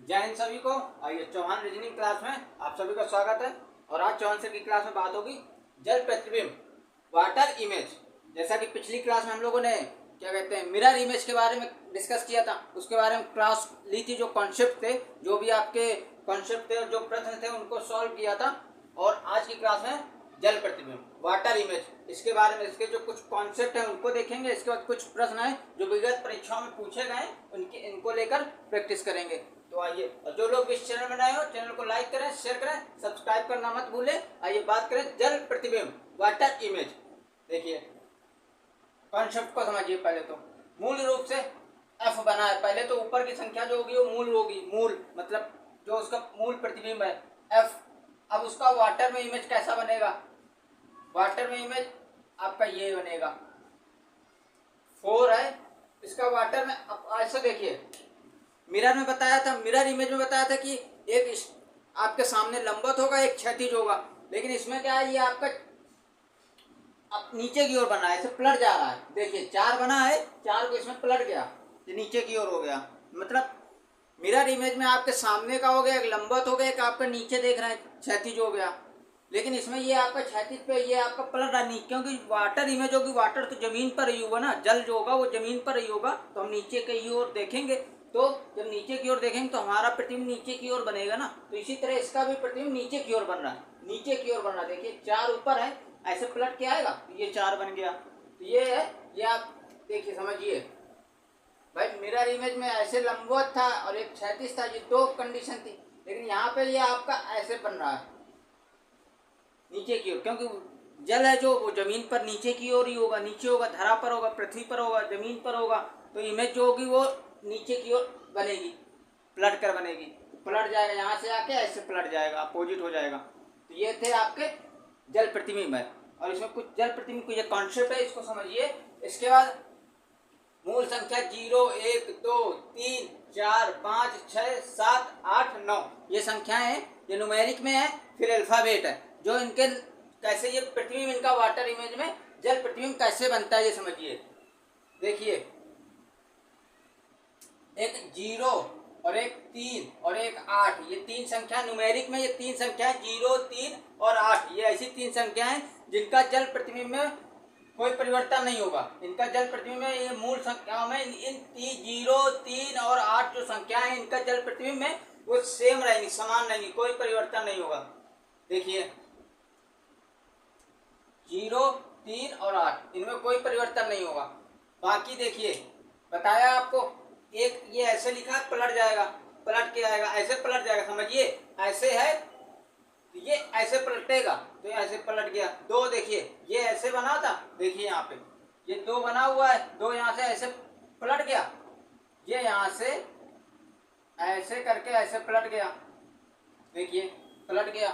जय हिंद सभी को। आइए चौहान रीजनिंग क्लास में आप सभी का स्वागत है। और आज चौहान सर की क्लास में बात होगी जल प्रतिबिंब, वाटर इमेज। जैसा कि पिछली क्लास में हम लोगों ने क्या कहते हैं मिरर इमेज के बारे में डिस्कस किया था, उसके बारे में क्लास ली थी। जो कॉन्सेप्ट थे, जो भी आपके कॉन्सेप्ट थे और जो प्रश्न थे उनको सॉल्व किया था। और आज की क्लास में जल प्रतिबिंब, वाटर इमेज, इसके बारे में इसके जो कुछ कॉन्सेप्ट हैं उनको देखेंगे। इसके बाद कुछ प्रश्न हैं जो विगत परीक्षाओं में पूछे गए, इनको लेकर प्रैक्टिस करेंगे। तो आइए, और जो लोग इस चैनल में नए हो चैनल को लाइक करें, शेयर करें, सब्सक्राइब करना मत भूलें। आइए बात करें जल प्रतिबिंब, वाटर इमेज। देखिए कॉन्सेप्ट को समझिए। पहले तो मूल रूप से एफ बना है। पहले तो ऊपर की संख्या जो होगी वो मूल होगी, मूल मतलब जो उसका मूल प्रतिबिंब है एफ। अब उसका वाटर में इमेज कैसा बनेगा? वाटर में इमेज आपका ये बनेगा 4 है। इसका वाटर में ऐसे देखिए, मिरर में बताया था, मिरर इमेज में बताया था कि एक आपके सामने लंबवत होगा, एक क्षैतिज होगा। लेकिन इसमें क्या है, ये आपका अब नीचे की ओर बना है, ऐसे पलट जा रहा है। देखिए 4 बना है, 4 को इसमें पलट गया, ये नीचे की ओर हो गया। मतलब मिरर इमेज में आपके सामने का हो गया, एक लंबवत हो गया, एक आपका नीचे देख रहा है क्षैतिज हो गया। लेकिन इसमें ये आपका क्षैतिज पे, ये आपका पलट रहा नहीं, क्योंकि वाटर इमेज होगी। वाटर तो जमीन पर ही होगा ना, जल जो होगा वो जमीन पर ही होगा। तो हम नीचे की ओर देखेंगे, तो जब नीचे की ओर देखेंगे तो हमारा प्रतिबिंब नीचे की ओर बनेगा ना। तो इसी तरह इसका भी प्रतिबिंब नीचे की ओर बन रहा है, नीचे की ओर बन रहा है। देखिए 4 ऊपर है, ऐसे पलट के आएगा तो ये 4 बन गया। तो ये है, ये आप देखिए समझिए भाई। मिरर इमेज में ऐसे लंबवत था और एक क्षैतिज था, ये 2 कंडीशन थी। लेकिन यहाँ पे ये आपका ऐसे बन रहा है नीचे की ओर, क्योंकि जल है जो वो जमीन पर नीचे की ओर ही होगा, नीचे होगा, धरा पर होगा, पृथ्वी पर होगा, जमीन पर होगा। तो इमेज जो होगी वो नीचे की ओर बनेगी, पलट कर बनेगी। पलट जाएगा, यहाँ से आके ऐसे पलट जाएगा, अपोजिट हो जाएगा। तो ये थे आपके जल प्रतिबिंब है। और इसमें कुछ जल प्रतिबिंब को ये कॉन्सेप्ट है, इसको समझिए। इसके बाद मूल संख्या 0, 1, 2, 3, 4, 5, 6, 7, 8, 9 ये संख्याएं हैं, ये न्यूमेरिक में है। फिर अल्फाबेट है, जो इनके कैसे ये प्रतिबिंब, इनका वाटर इमेज में जल प्रतिबिंब कैसे बनता है ये समझिए। देखिए एक 0 और एक 3 और एक 8, ये 3 संख्या न्यूमेरिक में, ये 3 संख्या 0, 3 और 8, ये ऐसी 3 संख्याएं जिनका जल प्रतिबिंब में कोई परिवर्तन नहीं होगा। इनका जल प्रतिबिंब में, ये मूल संख्याओं में इन 0, 3 और 8 जो संख्याएं हैं, इनका जल प्रतिबिंब में वो सेम रहेंगी, समान रहेंगी, कोई परिवर्तन नहीं होगा। देखिए 0, 3 और 8, इनमें कोई परिवर्तन नहीं होगा। बाकी देखिए बताया आपको, एक ये ऐसे लिखा है, पलट जाएगा, पलट के आएगा, ऐसे पलट जाएगा। समझिए ऐसे है तो ये ऐसे पलटेगा, तो ऐसे पलट गया। 2 देखिए ये ऐसे बना था, देखिए यहाँ पे ये 2 बना हुआ है, 2 यहाँ से ऐसे पलट गया, ये यहाँ से ऐसे करके ऐसे पलट गया, देखिए पलट गया।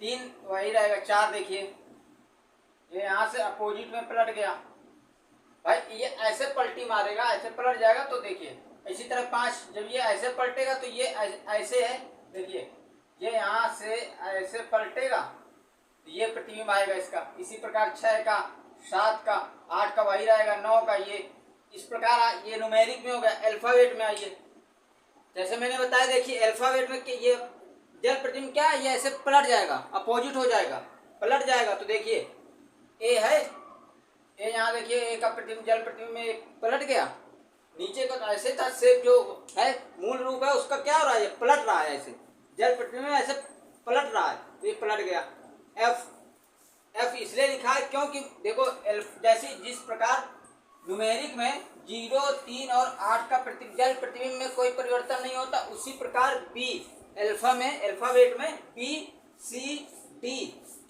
3 वही रहेगा, 4 देखिए ये यहाँ से अपोजिट में पलट गया। भाई ये ऐसे पलटी मारेगा, ऐसे पलट जाएगा। तो देखिए इसी तरह 5, जब ये ऐसे पलटेगा तो ये ऐसे है, देखिए ये यहाँ से ऐसे पलटेगा तो ये प्रतिबिंब आएगा इसका। इसी प्रकार 6 का, 7 का, 8 का वही रहेगा, 9 का, ये इस प्रकार ये न्यूमेरिक में हो गया। अल्फाबेट में आइए, जैसे मैंने बताया, देखिए अल्फाबेट में ये जल प्रतिबिंब क्या है, ये ऐसे पलट जाएगा, अपोजिट हो जाएगा, पलट जाएगा। तो देखिए ए है, ए यहाँ देखिए ए का प्रतिबिंब, जल प्रतिबिंब में पलट गया। नीचे का तो ऐसे था, शेप जो है मूल रूप है उसका क्या हो रहा है, पलट रहा है, ऐसे जल प्रतिबिंब में ऐसे पलट रहा है, तो ये पलट गया। एफ, एफ इसलिए लिखा है क्योंकि देखो जैसे जिस प्रकार न्यूमेरिक में 0, 3 और 8 का जल प्रतिबिंब में कोई परिवर्तन नहीं होता, उसी प्रकार बी अल्फा में, अल्फाबेट में बी, सी, डी,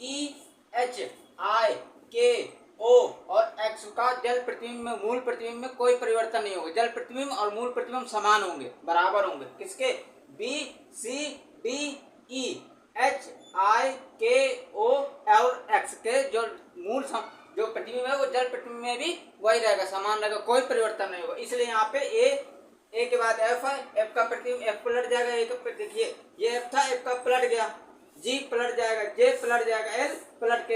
ई, एच, आई, के, ओ और एक्स का जल प्रतिबिंब में, मूल प्रतिबिंब में कोई परिवर्तन नहीं होगा। जल प्रतिबिंब और मूल प्रतिबिंब समान होंगे, बराबर होंगे। किसके? बी, सी, डी, ई, एच, आई, के, ओ और एक्स के जो मूल जो प्रतिबिंब है वो जल प्रतिबिंब में भी वही रहेगा, समान रहेगा, कोई परिवर्तन नहीं होगा। इसलिए यहाँ पे ए के बाद एफ है, एफ का प्रतिबिंब एफ पलट जाएगा, ए का देखिए ये एफ था, एफ का पलट गया, जी पलट जाएगा, जे पलट जाएगा, एल पलट के,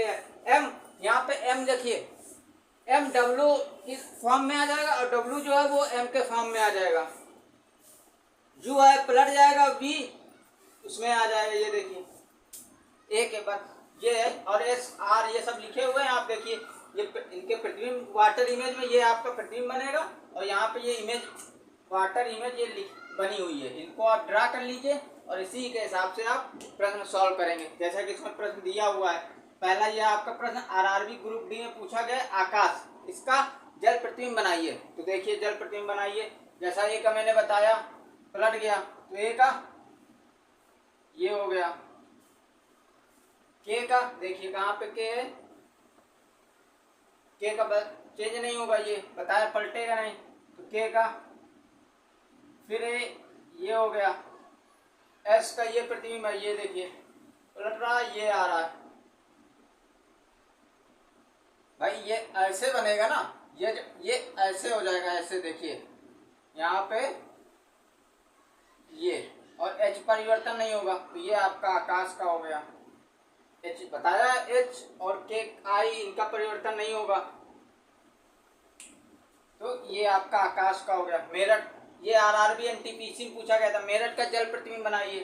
एम यहाँ पे एम देखिए एम डब्ल्यू इस फॉर्म में आ जाएगा और डब्ल्यू जो है वो एम के फॉर्म में आ जाएगा। यू है पलट जाएगा, वी उसमें आ जाएगा, ये देखिए एक है बस ये है, और एस आर ये सब लिखे हुए हैं आप देखिए, ये इनके प्रतिबिंब वाटर इमेज में ये आपका प्रतिबिंब बनेगा, और यहाँ पे ये इमेज वाटर इमेज ये बनी हुई है, इनको आप ड्रा कर लीजिए और इसी के हिसाब से आप प्रश्न सॉल्व करेंगे। जैसा कि इसमें प्रश्न दिया हुआ है, पहला ये आपका प्रश्न आरआरबी ग्रुप डी में पूछा गया आकाश, इसका जल प्रतिबिंब बनाइए। तो देखिए जल प्रतिबिंब बनाइए, जैसा ए का मैंने बताया पलट गया, तो ए का ये हो गया, के का देखिए कहाँ पे के है, के का चेंज नहीं होगा, ये बताया पलटेगा नहीं, तो के का फिर ये हो गया, एस का ये प्रतिबिंब है, ये देखिए पलट रहा है, ये आ रहा है भाई, ये ऐसे बनेगा ना, ये ऐसे हो जाएगा, ऐसे देखिए यहाँ पे ये, और एच परिवर्तन नहीं होगा, तो ये आपका आकाश का हो गया। एच बताया, एच और के आई इनका परिवर्तन नहीं होगा, तो ये आपका आकाश का हो गया। मेरठ, ये आरआरबी एनटीपीसी में पूछा गया था, मेरठ का जल प्रतिबिंब बनाइए,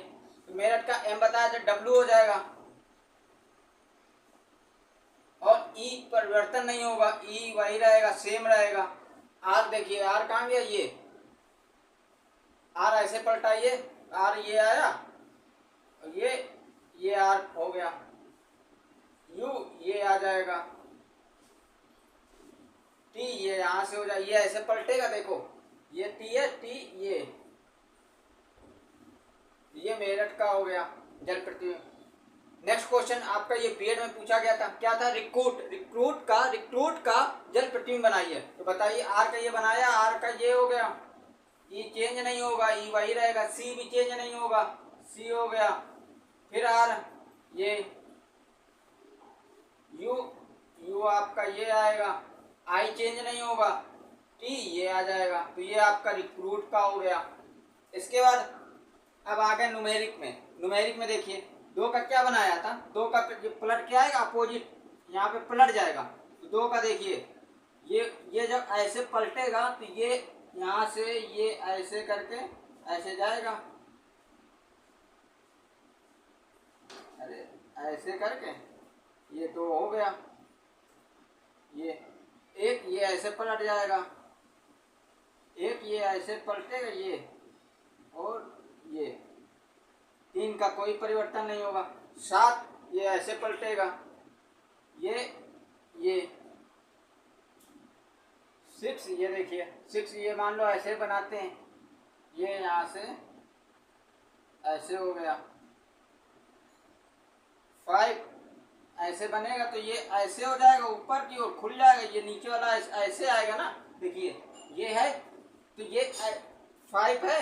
तो मेरठ का एम बताया था डब्ल्यू हो जाएगा, और ई परिवर्तन नहीं होगा, ई वही रहेगा, सेम रहेगा। आर देखिए, आर कहाँ गया, ये आर ऐसे पलटाइए, आर ये आया, और ये आर हो गया, यू ये आ जाएगा, टी ये यहां से हो जाए, ये ऐसे पलटेगा, देखो ये टी है, टी ये मेरठ का हो गया जल प्रतिबिंब। नेक्स्ट क्वेश्चन आपका ये बीएड में पूछा गया था, क्या था, रिक्रूट का जल प्रतिबिंब बनाइए। तो बताइए, आर का ये बनाया, आर का ये हो गया, ई चेंज नहीं होगा, ई वही रहेगा, सी भी चेंज नहीं होगा, सी हो गया, फिर आर ये यू आपका ये आएगा, आई चेंज नहीं होगा, टी ये आ जाएगा, तो ये आपका रिक्रूट का हो गया। इसके बाद अब आ गए न्यूमेरिक में देखिए, दो का क्या बनाया था, दो का पलट क्या आएगा, अपोजिट यहाँ पे पलट जाएगा, तो दो का देखिए ये जब ऐसे पलटेगा, तो ये यहाँ से ये ऐसे करके ऐसे जाएगा, अरे ऐसे करके ये दो हो गया, ये एक ये ऐसे पलट जाएगा, एक ये ऐसे पलटेगा, ये और ये, तीन का कोई परिवर्तन नहीं होगा, सात ये ऐसे पलटेगा, ये सिक्स ये देखिए, सिक्स ये मान लो ऐसे बनाते हैं, ये यहाँ से ऐसे हो गया, फाइव ऐसे बनेगा, तो ये ऐसे हो जाएगा, ऊपर की ओर खुल जाएगा, ये नीचे वाला ऐसे आएगा ना, देखिए ये है, तो ये फाइव है,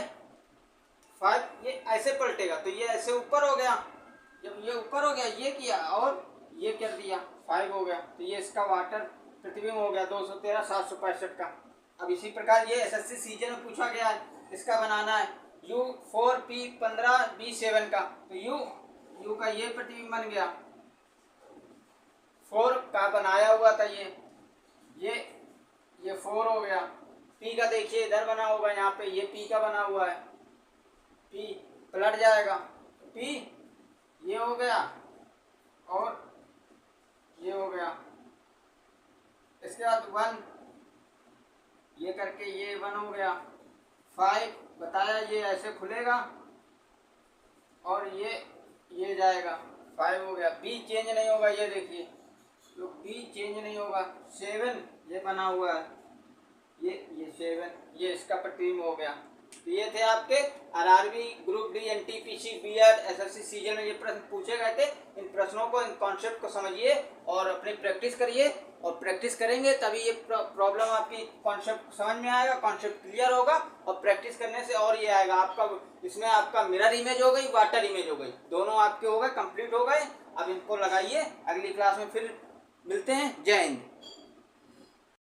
फाइव ये ऐसे पलटेगा, तो ये ऐसे ऊपर हो गया, जब ये ऊपर हो गया ये किया और ये कर दिया, फाइव हो गया, तो ये इसका वाटर प्रतिबिंब हो गया 213 765 का। अब इसी प्रकार ये एसएससी सीजन में पूछा गया है, इसका बनाना है U4P15 B7 का, तो यू का ये प्रतिबिंब बन गया, 4 का बनाया हुआ था, ये 4 हो गया, P का देखिए इधर बना होगा, यहाँ पे ये P का बना हुआ है, P पलट जाएगा, P ये हो गया और ये हो गया, इसके बाद 1 ये करके ये 1 हो गया, 5 बताया ये ऐसे खुलेगा और ये जाएगा, 5 हो गया, B चेंज नहीं होगा, ये देखिए तो B चेंज नहीं होगा, 7 ये बना हुआ है, ये 7 ये इसका प्रतिबिंब हो गया। तो ये थे आपके RRB group D NTPC BEd SSC season में ये प्रश्न पूछे गए थे। इन प्रश्नों को, इन कॉन्सेप्ट को समझिए और अपनी प्रैक्टिस करिए, और प्रैक्टिस करेंगे तभी ये प्रॉब्लम आपकी कॉन्सेप्ट समझ में आएगा, कॉन्सेप्ट क्लियर होगा, और प्रैक्टिस करने से और ये आएगा आपका, इसमें आपका मिरर इमेज हो गई, वाटर इमेज हो गई, दोनों आपके हो गए, कंप्लीट हो गए। अब इनको लगाइए, अगली क्लास में फिर मिलते हैं। जय हिंद।